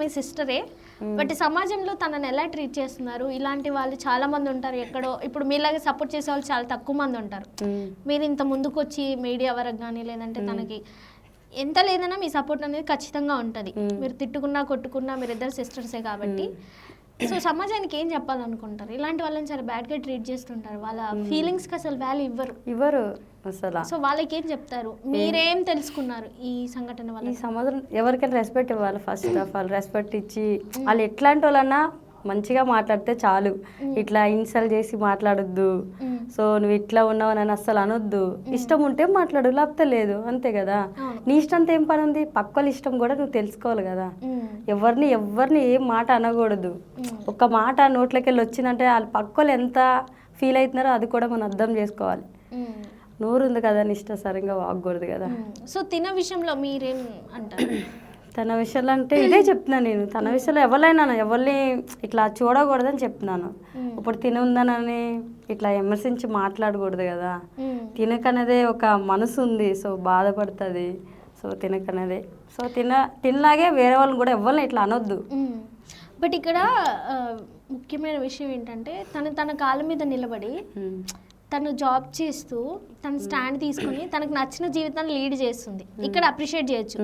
మీ సిస్టరే, but సమాజంలో తనని ఎలా ట్రీట్ చేస్తున్నారు? ఇలాంటి వాళ్ళు చాలా మంది ఉంటారు ఎక్కడో, ఇప్పుడు మీలాగే సపోర్ట్ చేసే వాళ్ళు చాలా తక్కువ మంది ఉంటారు. మీరు ఇంత ముందుకు వచ్చి మీడియా వరకు కానీ లేదంటే తనకి ఎంత లేదన్నా మీ సపోర్ట్ అనేది ఖచ్చితంగా ఉంటుంది. మీరు తిట్టుకున్నా కొట్టుకున్నా మీరిద్దరు సిస్టర్సే కాబట్టి. సో సమాజానికి ఏం చెప్పాలనుకుంటారు? ఇలాంటి వాళ్ళని చాలా బ్యాడ్గా ట్రీట్ చేస్తుంటారు, వాళ్ళ ఫీలింగ్స్కి అసలు వాల్యూ ఇవ్వరు అసలు. సో వాళ్ళకి ఏం చెప్తారు? మీరేం తెలుసుకున్నారు ఈ సంఘటన వల్ల? ఈ సమాజం ఎవరికైనా రెస్పెక్ట్ ఇవ్వాలి. ఫస్ట్ ఆఫ్ ఆల్ రెస్పెక్ట్ ఇచ్చి వాళ్ళు ఎట్లాంటి వాళ్ళన్నా మంచిగా మాట్లాడితే చాలు. ఇట్లా ఇన్సల్ట్ చేసి మాట్లాడొద్దు. సో నువ్వు ఇట్లా ఉన్నావు అని అస్సలు అనొద్దు. ఇష్టం ఉంటే మాట్లాడు, లేకపోతే లేదు, అంతే కదా. నీ ఇష్టంతో ఏం పని ఉంది? పక్కల ఇష్టం కూడా నువ్వు తెలుసుకోవాలి కదా. ఎవరిని ఏం మాట అనకూడదు. ఒక మాట నోట్లోకి వెళ్ళి వచ్చిందంటే వాళ్ళ పక్కలు ఎంత ఫీల్ అవుతున్నారో అది కూడా మనం అర్థం చేసుకోవాలి. నోరు ఉంది కదా అని ఇష్టసరంగా వాగకూడదు కదా. సో తిన విషయంలో మీరేం అంటారు? తన విషయంలో అంటే ఇదే చెప్తున్నాను నేను. తన విషయంలో ఎవరిని ఇట్లా చూడకూడదని చెప్తున్నాను. ఇప్పుడు తినుందనని ఇట్లా విమర్శించి మాట్లాడకూడదు కదా. తినకనేదే ఒక మనసు ఉంది, సో బాధపడుతుంది. సో తినకనేదే, సో తినలాగే వేరే వాళ్ళని కూడా ఎవరిని ఇట్లా అనొద్దు. బట్ ఇక్కడ ముఖ్యమైన విషయం ఏంటంటే తన కాళ్ళ మీద నిలబడి తను జాబ్ చేస్తూ తన స్టాండ్ తీసుకుని తనకు నచ్చిన జీవితాన్ని లీడ్ చేస్తుంది. ఇక్కడ అప్రిషియేట్ చేయొచ్చు.